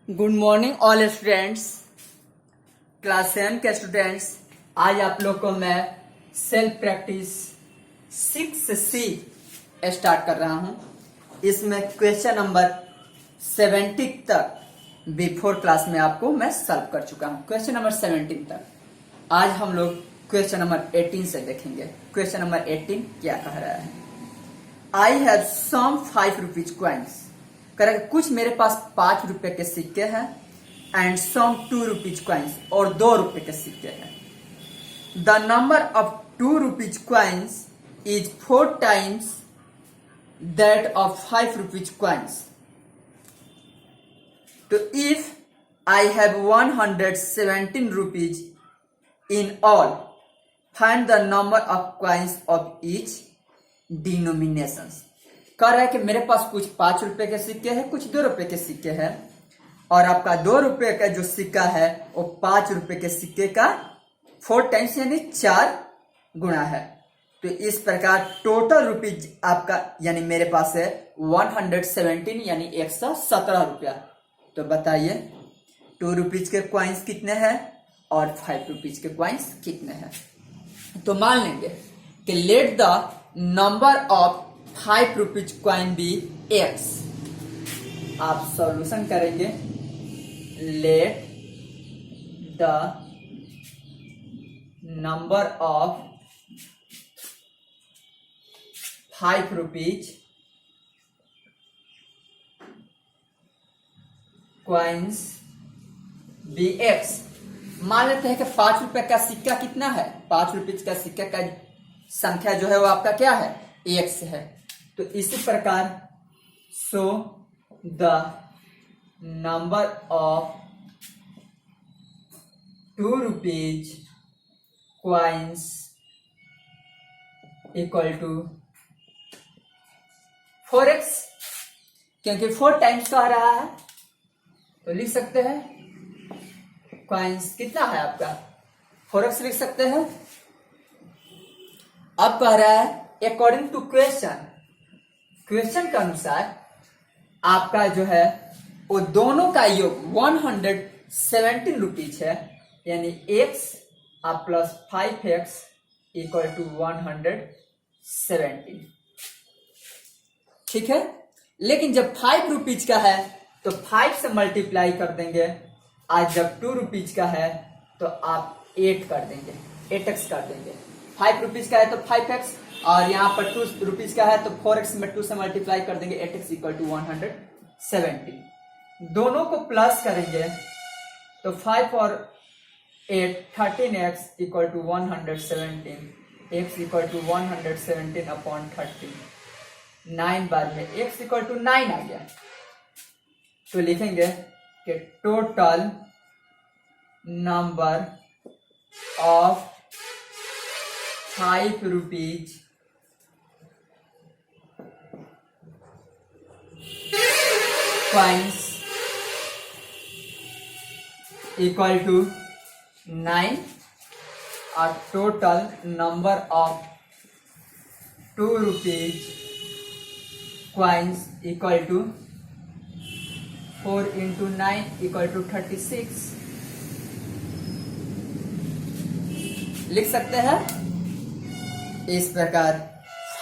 Good morning all students, class 7 के students. आज आप लोग को मैं सेल्फ प्रैक्टिस 6C स्टार्ट कर रहा हूं। इसमें क्वेश्चन नंबर 70 तक बिफोर क्लास में आपको मैं सॉल्व कर चुका हूं। क्वेश्चन नंबर 17 तक आज हम लोग क्वेश्चन नंबर 18 से देखेंगे। क्वेश्चन नंबर 18 क्या कह रहा है? I have some 5 rupees coins. Correct, कुछ मेरे पास 5 रुपए के सिक्के हैं एंड सम 2 रुपीज क्वाइंस, और 2 रुपए के सिक्के हैं। The number of 2 rupees coins is 4 times that of 5 rupees coins. तो if I have 117 rupees in all, find the number of coins of each denominations. कह रहा है कि मेरे पास कुछ 5 रुपए के सिक्के हैं, कुछ 2 रुपए के सिक्के हैं, और आपका 2 रुपए का जो सिक्का है वो 5 रुपए के सिक्के का 4 टाइम्स यानी 4 गुणा है। तो इस प्रकार टोटल रुपीज आपका यानी मेरे पास है 117 यानी 117 रुपया। तो बताइए 2 रुपीज के क्वाइंस कितने हैं और 5 रुपीज के क्वाइंस कितने हैं। तो मान लेंगे कि let the number of 5 rupees coin be x. आप सॉल्यूशन करेंगे, let the number of 5 rupees coins be x. मान लेते हैं कि 5 रुपए का सिक्का कितना है? 5 रुपीज का सिक्का का संख्या जो है वो आपका क्या है? एक्स है। तो इसी प्रकार so the number of 2 rupees coins equal to 4x, क्योंकि 4 टाइम्स का आ रहा है तो लिख सकते हैं क्वाइंस कितना है आपका 4x लिख सकते हैं। अब कह रहा है अकॉर्डिंग टू क्वेश्चन, क्वेश्चन के अनुसार आपका जो है वो दोनों का योग 117 रुपीज है, यानी x आप प्लस 5x इक्वल टू 117। ठीक है, लेकिन जब 5 रुपीज का है तो 5 से मल्टीप्लाई कर देंगे। आज जब 2 रुपीज का है तो आप 8 कर देंगे, 8x कर देंगे। 5 रुपीज का है तो 5x, और यहाँ पर 2 रुपीज का है तो 4x में 2 से मल्टीप्लाई कर देंगे, 8x इक्वल टू 117। दोनों को प्लस करेंगे तो 5 और 8 13x equal to 117, x equal to 117 upon 30, 9 बाद में x इक्वल टू 9 आ गया। तो लिखेंगे कि total number of 5 rupees coins equal to 9, और total number of 2 rupees coins equal to 4 into 9 equal to 36 लिख सकते हैं। इस प्रकार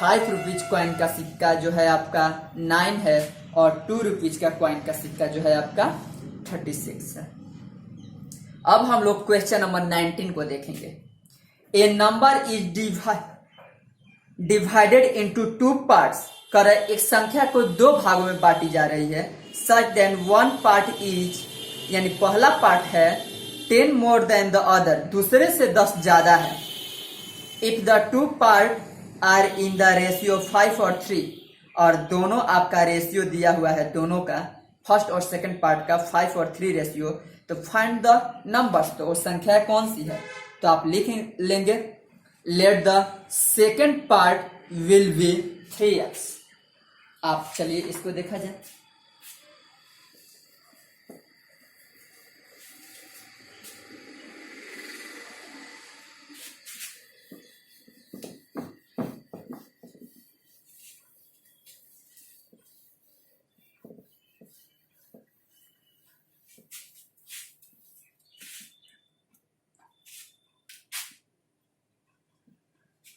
5 रुपीज क्वाइन का सिक्का जो है आपका 9 है, और 2 रुपीज का क्वाइन का सिक्का जो है आपका 36 है। अब हम लोग क्वेश्चन नंबर 19 को देखेंगे। A number is divided into 2 parts. कर एक संख्या को 2 भागों में बांटी जा रही है। सच देन वन पार्ट इज, यानी पहला पार्ट है 10 मोर देन द अदर, दूसरे से 10 ज्यादा है। If the 2 part are in the ratio 5 और 3, और दोनों आपका रेशियो दिया हुआ है, दोनों का फर्स्ट और सेकंड पार्ट का 5 और 3 रेशियो, तो फाइंड द नंबर्स। तो वो संख्या कौन सी है? तो आप लिख लेंगे let the second part will be 3x। आप चलिए इसको देखा जाए।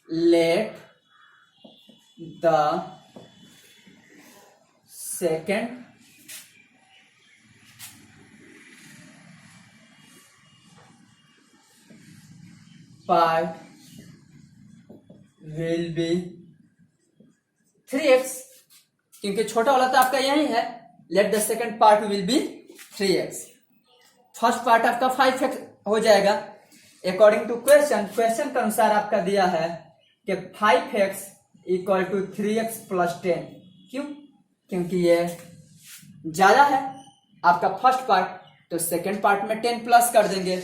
let the second part will be 3x, क्योंकि छोटा वाला तो आपका यही है. Let the second part will be 3x. First part आपका 5x हो जाएगा. अकॉर्डिंग टू क्वेश्चन के अनुसार आपका दिया है कि 5x equal to 3x plus 10. क्यों? क्योंकि ये ज्यादा है आपका फर्स्ट पार्ट, तो सेकेंड पार्ट में 10 प्लस कर देंगे.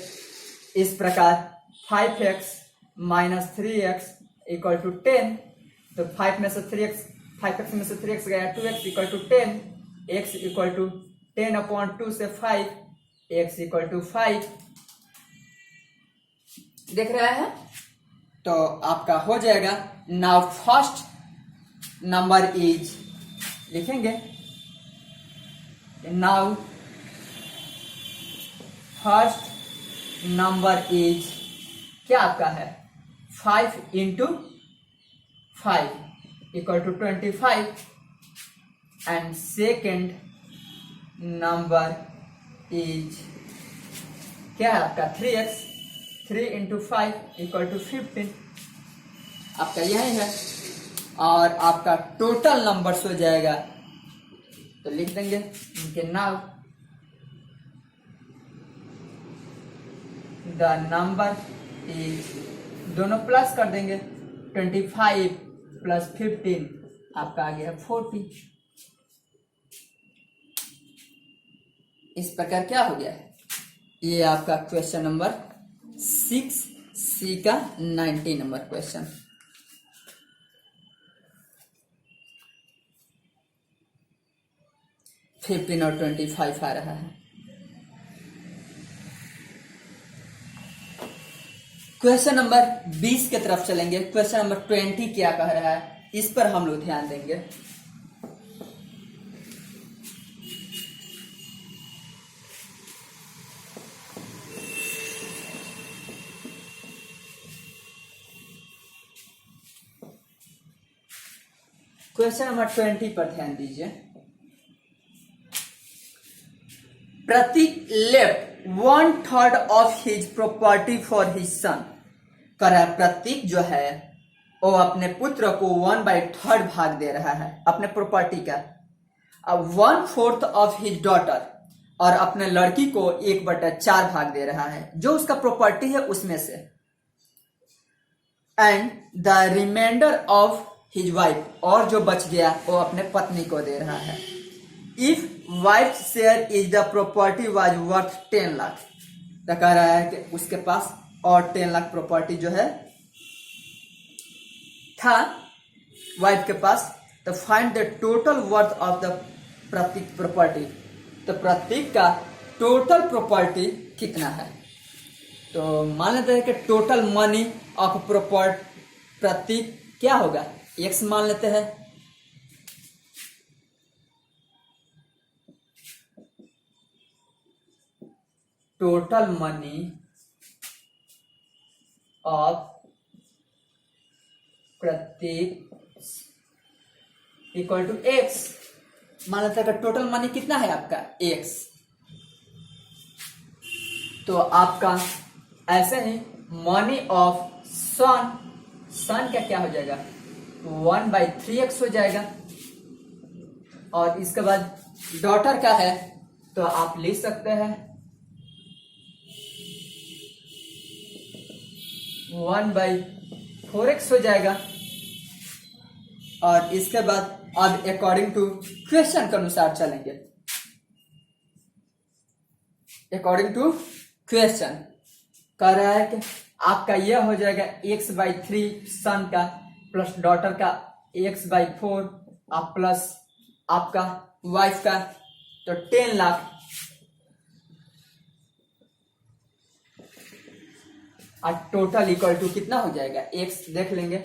इस प्रकार 5x minus 3x equal to 10. तो 5x में से 3x गया 2x equal to 10. x equal to 10/2 से 5, x इक्वल टू 5. देख रहा है? तो आपका हो जाएगा. नाउ फर्स्ट नंबर इज, लिखेंगे नाउ फर्स्ट नंबर इज क्या आपका है 5 into 5 equal to 25. And second number is क्या है आपका 3x. 3 into 5 equal to 15. आपका यही है. और आपका टोटल नंबर्स हो जाएगा, तो लिख देंगे कि नाउ द नंबर इज, दोनों प्लस कर देंगे. 25 प्लस 15 आपका आ गया 40. इस प्रकार क्या हो गया है? ये आपका क्वेश्चन नंबर 6C का 90 नंबर क्वेश्चन. फिफ्टीन और 25 आ रहा है. क्वेश्चन नंबर 20 की तरफ चलेंगे. क्वेश्चन नंबर 20 क्या कह रहा है, इस पर हम लोग ध्यान देंगे. क्वेश्चन नंबर 20 पर ध्यान दीजिए. Prateek left 1/3 of his property for his son. कर प्रतीक जो है वो अपने पुत्र को 1/3 भाग दे रहा है अपने प्रॉपर्टी का. अब 1/4 ऑफ हिज डॉटर, और अपने लड़की को 1/4 भाग दे रहा है जो उसका प्रॉपर्टी है उसमें से. And the reminder of his wife, और जो बच गया वो अपने पत्नी को दे रहा है. If wife share is the property was worth 10 lakh. तो कह रहा है कि उसके पास और 10 लाख प्रॉपर्टी जो है था वाइफ के पास. तो find the total worth of the Prateek property. तो प्रतीक का टोटल प्रॉपर्टी कितना है? तो मान लेते हैं कि टोटल मनी ऑफ प्रतीक क्या होगा, x मान लेते हैं. Total money of Prateek equal to x. मान लेते हैं कि टोटल मनी कितना है आपका x. तो आपका ऐसे ही मनी ऑफ सन का क्या हो जाएगा 1/3x हो जाएगा. और इसके बाद डॉटर का है तो आप लिख सकते हैं 1/4x हो जाएगा. और इसके बाद अब अकॉर्डिंग टू क्वेश्चन के अनुसार चलेंगे. अकॉर्डिंग टू क्वेश्चन कह रहा है कि आपका यह हो जाएगा x/3 सन का प्लस डॉटर का x/4 आप प्लस आपका वाइफ का, तो 10 लाख. और टोटल इक्वल टू कितना हो जाएगा x देख लेंगे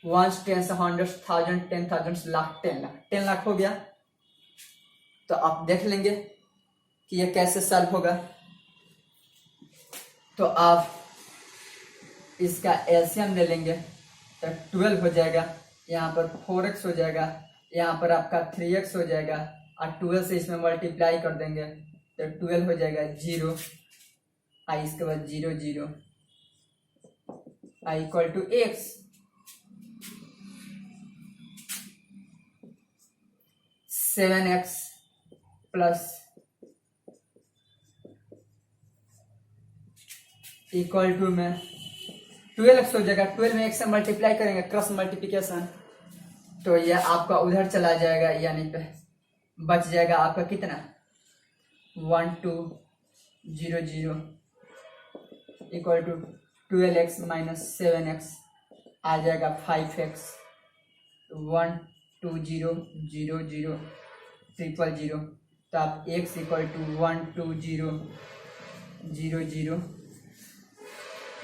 1 10 100 1000 10,000 लाख 10 लाख हो गया. तो आप देख लेंगे कि ये कैसे सॉल्व होगा. तो आप इसका एलसीएम ले लेंगे तो 12 हो जाएगा, यहाँ पर 4x हो जाएगा, यहाँ पर आपका 3x हो जाएगा, और 12 से इसमें मल्टीप्लाई कर देंगे तो 12 हो जाएगा 0, आई इसके बाद 0 0, I equal to x, 7x plus equal to में 12x हो जाएगा, 12 में x से मल्टीप्लाई करेंगे, क्रॉस मल्टीप्लिकेशन, तो यह आपका उधर चला जाएगा, यानी पे बच जाएगा आपका कितना 1 2 0 0 equal to 12x minus 7x आ जाएगा 5x, 1 2 0 0 0 ट्रिपल 0, तो आप x इक्वल टू 1 2 0 0 0,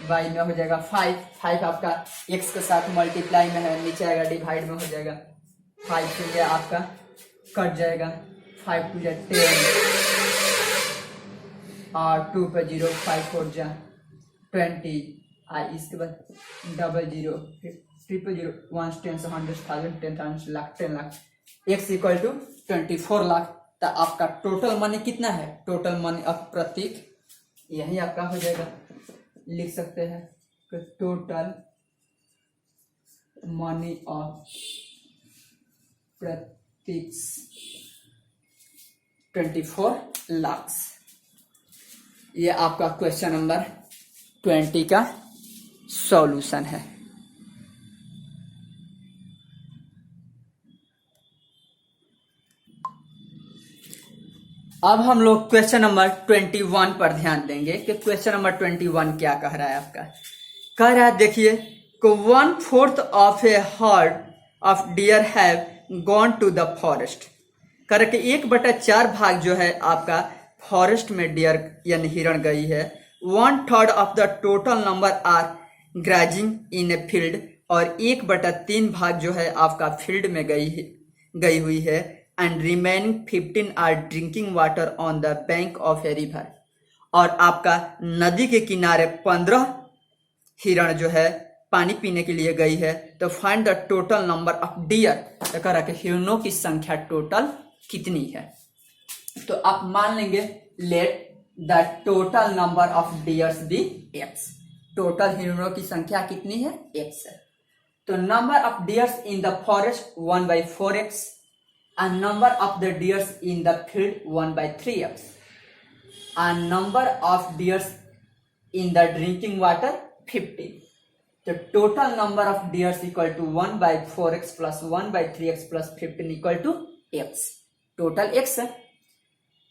y में हो जाएगा 5 आपका x के साथ मल्टीप्लाई में है, नीचे आएगा डिवाइड में हो जाएगा, 5 से यह आपका कट जाएगा, 5 2 10 और 2 पे 0, 5 4 जा 20, और इसके बाद 00 triple 0 1 10 100,000 10,000 lakh 10 lakh, x equal to 24 lakh. तो आपका टोटल मनी कितना है, टोटल मनी ऑफ प्रतीक यही आपका हो जाएगा, लिख सकते हैं कि टोटल मनी ऑफ प्रतीक 24 लाख। ये आपका क्वेश्चन नंबर 20 का सॉल्यूशन है। अब हम लोग क्वेश्चन नंबर 21 पर ध्यान देंगे कि क्वेश्चन नंबर 21 क्या कह रहा है आपका। कह रहा है देखिए कि 1/4 of a herd of deer have gone to the forest. कह रहा कि 1/4 भाग जो है आपका फॉरेस्ट में डियर यानी हिरण गई है। 1/3 of the total number are grazing in a field, और 1/3 भाग जो है आपका फील्ड में गई हुई है। And remaining 15 are drinking water on the bank of a river, और आपका नदी के किनारे 15 हिरण जो है पानी पीने के लिए गई है। तो find the total number of dear, तो कह रहा कि हिरणों की संख्या टोटल कितनी है। तो आप मान लेंगे let the total number of deers be x, total हिरणों की संख्या कितनी है x है। तो number of deers in the forest 1/4x, and number of the deers in the field 1/3x, and number of deers in the drinking water 50. The total number of deers equal to 1/4x plus 1/3x plus 15 equal to x. Total x है,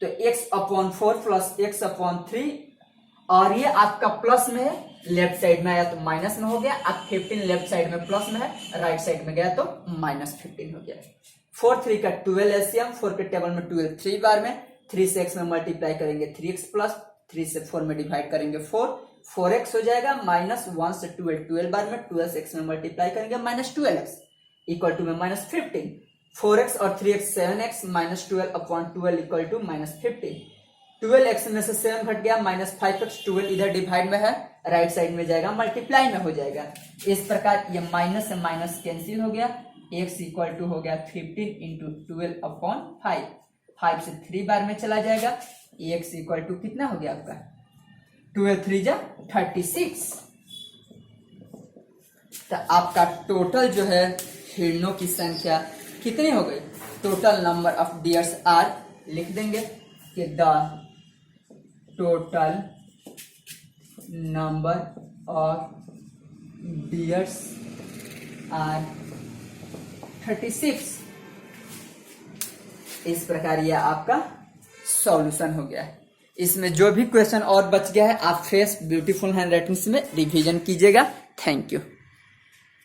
तो x upon 4 plus x upon 3, और ये आपका plus में है, left side में आया तो माइनस में हो गया। अब 15 लेफ्ट साइड में प्लस में है, राइट साइड में गया तो -15 हो गया। 4 3 का 12 एलसीएम, 4 के टेबल में 12 3 बार में, 3 से x में मल्टीप्लाई करेंगे 3x प्लस 3 से 4 में डिवाइड करेंगे 4x हो जाएगा, -1 से 12 बार में, 12 से x में मल्टीप्लाई करेंगे -12x इक्वल टू में -15, 4x और 3x 7x, -12 upon 12 equal to -15, 12x में से 7 घट गया -5x, 12 इधर डिवाइड में है, राइट साइड में जाएगा मल्टीप्लाई में हो जाएगा। इस प्रकार ये माइनस से माइनस कैंसिल हो गया, x इक्वल टू हो गया 15 इंटू 12 अपॉन 5, 5 से 3 बार में चला जाएगा, x इक्वल टू कितना हो गया आपका 12 3 जा 36। तो आपका टोटल जो है हिरणों की संख्या कितनी हो गई, total number of deers are, लिख देंगे कि the total number of deers are 36। इस प्रकार यह आपका सॉल्यूशन हो गया है। इसमें जो भी क्वेश्चन और बच गया है आप फ्रेश ब्यूटीफुल हैंड राइटिंग्स में रिवीजन कीजिएगा। Thank you.